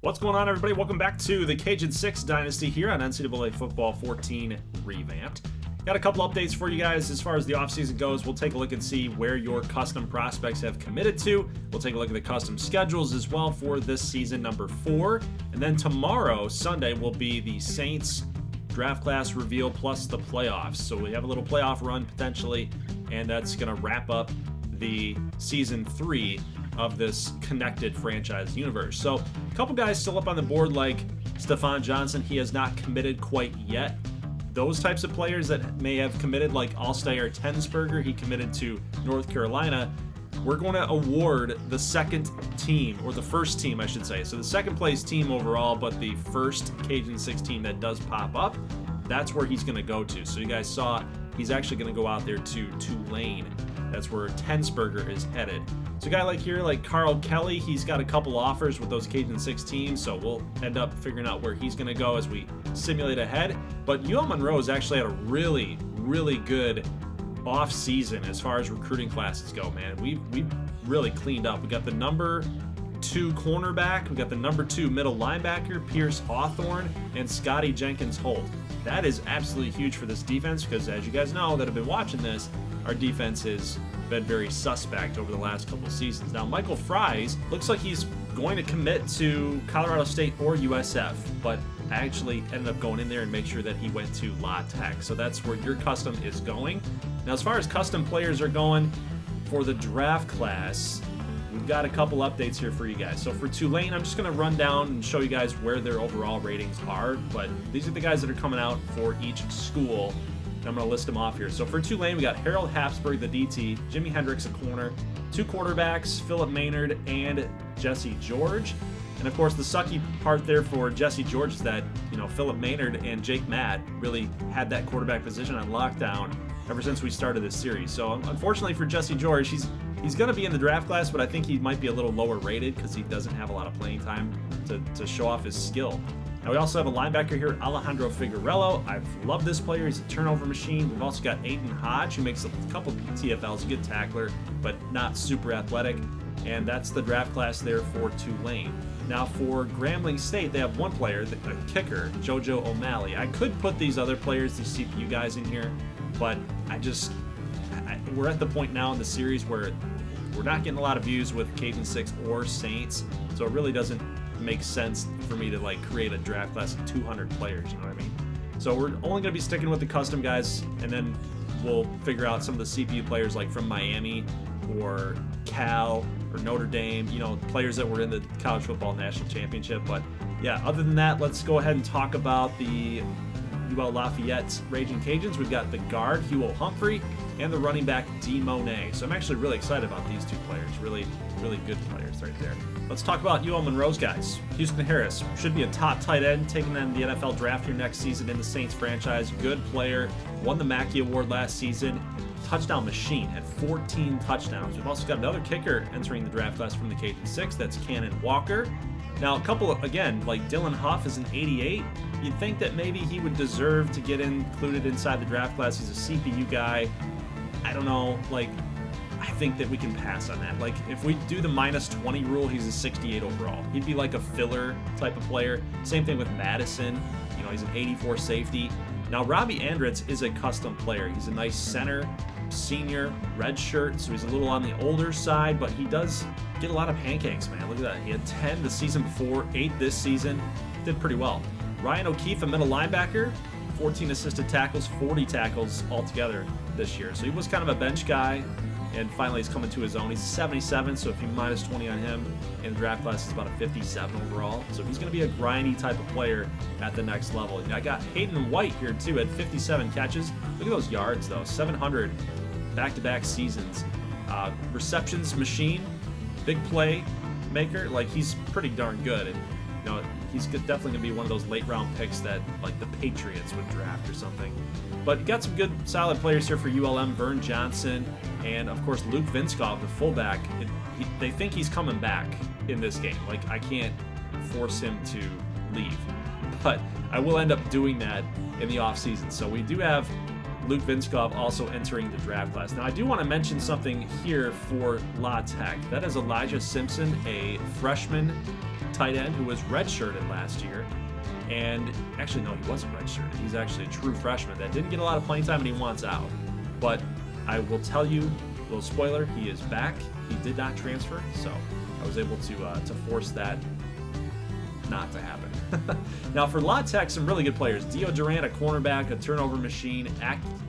What's going on, everybody? Welcome back to the Cajun 6 Dynasty here on NCAA Football 14 Revamped. Got a couple updates for you guys as far as the offseason goes. We'll take a look and see where your custom prospects have committed to. We'll take a look at the custom schedules as well for this season number 4. And then tomorrow, Sunday, will be the Saints draft class reveal plus the playoffs. So we have a little playoff run potentially, and that's going to wrap up the season 3 of this connected franchise universe. So a couple guys still up on the board like Stephon Johnson. He has not committed quite yet. Those types of players that may have committed, like Alstair Tensberger, he committed to North Carolina. We're going to award the second team, or the first team I should say. So the second place team overall, but the first Cajun 6 team that does pop up, that's where he's going to go to. So you guys saw he's actually going to go out there to Tulane. That's where Tensberger is headed. So a guy like here, like Carl Kelly, he's got a couple offers with those Cajun 6 teams, so we'll end up figuring out where he's going to go as we simulate ahead. But UL Monroe has actually had a really, really good off season as far as recruiting classes go, man. We've really cleaned up. We got the number 2 cornerback, we got the number 2 middle linebacker, Pierce Hawthorne, and Scotty Jenkins Holt. That is absolutely huge for this defense because, as you guys know that have been watching this, our defense has been very suspect over the last couple of seasons. Now, Michael Fries looks like he's going to commit to Colorado State or USF, but I actually ended up going in there and make sure that he went to La Tech. So that's where your custom is going. Now, as far as custom players are going for the draft class, we've got a couple updates here for you guys. So for Tulane, I'm just going to run down and show you guys where their overall ratings are, but these are the guys that are coming out for each school. I'm going to list them off here. So for Tulane, we got Harold Hapsburg, the DT, Jimmy Hendricks, a corner, 2 quarterbacks, Philip Maynard, and Jesse George. And of course, the sucky part there for Jesse George is that, Philip Maynard and Jake Matt really had that quarterback position on lockdown ever since we started this series. So unfortunately for Jesse George, he's going to be in the draft class, but I think he might be a little lower rated because he doesn't have a lot of playing time to show off his skill. Now we also have a linebacker here, Alejandro Figuerello. I've loved this player. He's a turnover machine. We've also got Aiden Hodge, who makes a couple TFLs, a good tackler, but not super athletic. And that's the draft class there for Tulane. Now for Grambling State, they have one player, a kicker, JoJo O'Malley. I could put these other players, these CPU guys in here, but we're at the point now in the series where we're not getting a lot of views with Cajun 6 or Saints, so it really doesn't make sense for me to create a draft class of 200 players, you know what I mean? So we're only going to be sticking with the custom guys, and then we'll figure out some of the CPU players like from Miami or Cal or Notre Dame, players that were in the College Football National Championship. But yeah, other than that, let's go ahead and talk about the UL Lafayette Raging Cajuns. We've got the guard, Huel Humphrey, and the running back, D. Monet. So I'm actually really excited about these 2 players. Really, really good players right there. Let's talk about UL Monroe's guys. Houston Harris should be a top tight end, taking in the NFL draft here next season in the Saints franchise. Good player, won the Mackey Award last season. Touchdown machine, had 14 touchdowns. We've also got another kicker entering the draft class from the Cajun 6. That's Cannon Walker. Now, a couple of, again, like Dylan Huff is an 88. You'd think that maybe he would deserve to get included inside the draft class. He's a CPU guy. I don't know, I think that we can pass on that. If we do the -20 rule, he's a 68 overall. He'd be like a filler type of player. Same thing with Madison. He's an 84 safety. Now, Robbie Andritz is a custom player. He's a nice center, senior, red shirt, so he's a little on the older side, but he does get a lot of pancakes, man. Look at that. He had 10 the season before, 8 this season. Did pretty well. Ryan O'Keefe, a middle linebacker, 14 assisted tackles, 40 tackles altogether this year. So he was kind of a bench guy, and finally he's coming to his own. He's 77, so if you -20 on him in the draft class, is about a 57 overall. So he's going to be a grindy type of player at the next level. And I got Hayden White here too at 57 catches. Look at those yards though, 700 back-to-back seasons. Receptions machine, big play maker. He's pretty darn good. And he's definitely going to be one of those late round picks that the Patriots would draft or something. But you got some good solid players here for ULM, Vern Johnson, and of course Luke Vinskov, the fullback. They think he's coming back in this game. I can't force him to leave, but I will end up doing that in the offseason. So we do have Luke Vinskov also entering the draft class. Now I do want to mention something here for La Tech. That is Elijah Simpson, a freshman tight end who was redshirted last year. And actually, no, he wasn't redshirted. He's actually a true freshman that didn't get a lot of playing time and he wants out. But I will tell you, a little spoiler, he is back. He did not transfer, so I was able to force that not to happen. Now for La Tech, some really good players. Dio Durant, a cornerback, a turnover machine.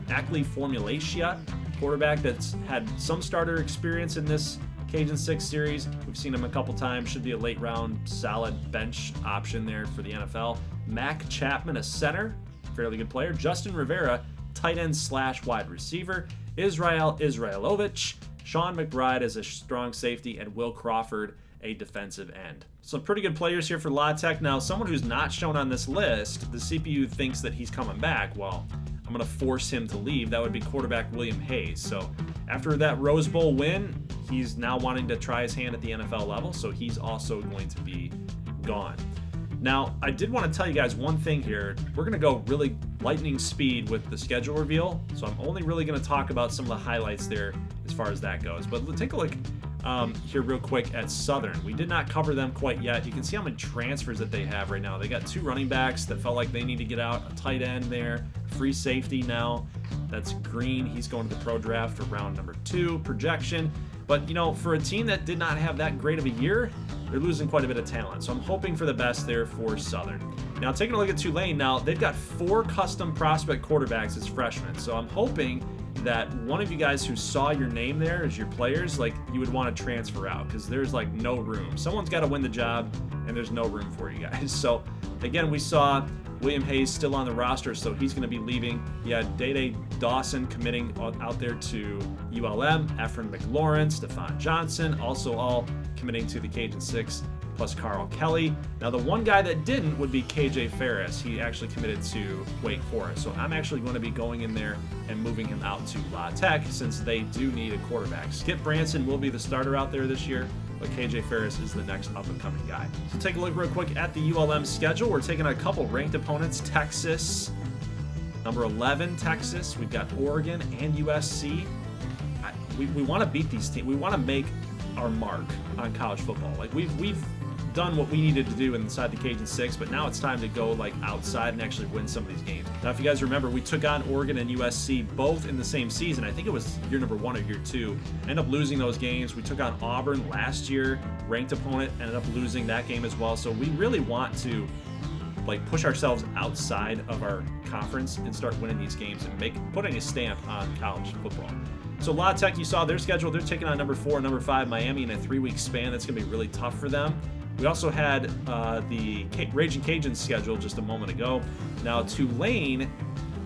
Ackley Formulatia, quarterback that's had some starter experience in this Cajun 6 series. We've seen him a couple times. Should be a late round solid bench option there for the NFL. Mac Chapman, a center, fairly good player. Justin Rivera, tight end / wide receiver. Israel Israelovich. Sean McBride as a strong safety, and Will Crawford, a defensive end. Some pretty good players here for La Tech. Now, someone who's not shown on this list, the CPU thinks that he's coming back. Well, I'm going to force him to leave. That would be quarterback William Hayes. So after that Rose Bowl win, he's now wanting to try his hand at the NFL level, so he's also going to be gone. Now, I did want to tell you guys one thing here. We're going to go really lightning speed with the schedule reveal, so I'm only really going to talk about some of the highlights there as far as that goes. But take a look here real quick at Southern. We did not cover them quite yet. You can see how many transfers that they have right now. They got 2 running backs that felt like they need to get out, a tight end there, free safety now. That's Green. He's going to the pro draft for round number 2 projection. But, you know, for a team that did not have that great of a year, they're losing quite a bit of talent. So I'm hoping for the best there for Southern. Now, taking a look at Tulane now, they've got 4 custom prospect quarterbacks as freshmen. So I'm hoping that one of you guys who saw your name there as your players, like, you would want to transfer out because there's like no room. Someone's got to win the job and there's no room for you guys. So again, we saw William Hayes still on the roster, so he's going to be leaving. You had Day Dawson committing out there to ULM, Efren McLaurin, Stephon Johnson, also all committing to the Cajun 6, plus Carl Kelly. Now, the one guy that didn't would be KJ Ferris. He actually committed to Wake Forest. So I'm actually going to be going in there and moving him out to La Tech since they do need a quarterback. Skip Branson will be the starter out there this year, but KJ Ferris is the next up-and-coming guy. So take a look real quick at the ULM schedule. We're taking a couple ranked opponents. Texas, number 11, Texas. We've got Oregon and USC. We want to beat these teams. We want to make our mark on college football. Like, we've done what we needed to do inside the Cajun 6, but now it's time to go like outside and actually win some of these games. Now, if you guys remember, we took on Oregon and USC both in the same season. I think it was year number 1 or year 2. Ended up losing those games. We took on Auburn last year, ranked opponent, ended up losing that game as well. So we really want to like push ourselves outside of our conference and start winning these games and putting a stamp on college football. So La Tech, you saw their schedule. They're taking on number 4 and number 5 Miami in a 3-week span. That's going to be really tough for them. We also had the Raging Cajuns schedule just a moment ago. Now, Tulane,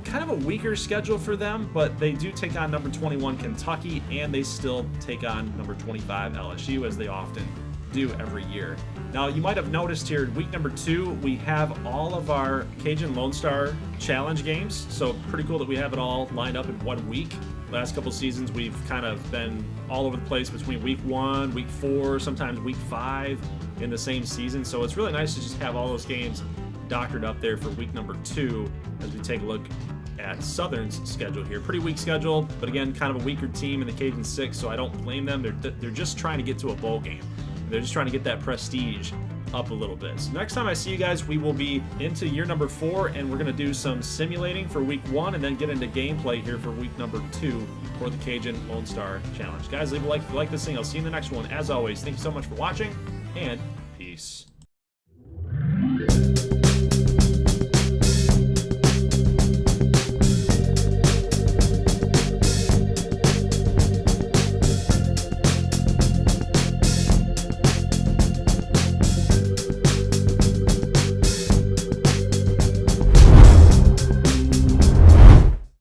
kind of a weaker schedule for them, but they do take on number 21 Kentucky, and they still take on number 25 LSU, as they often do every year. Now, you might have noticed here, week number 2, we have all of our Cajun Lone Star Challenge games. So pretty cool that we have it all lined up in 1 week. Last couple seasons, we've kind of been all over the place between week 1, week 4, sometimes week 5 in the same season. So it's really nice to just have all those games doctored up there for week number 2 as we take a look at Southern's schedule here. Pretty weak schedule, but again, kind of a weaker team in the Cajun 6, so I don't blame them. They're just trying to get to a bowl game. They're just trying to get that prestige up a little bit. So next time I see you guys, we will be into year number 4, and we're going to do some simulating for week 1 and then get into gameplay here for week number 2 for the Cajun Lone Star Challenge. Guys, leave a like if you like this thing. I'll see you in the next one. As always, thank you so much for watching, and peace.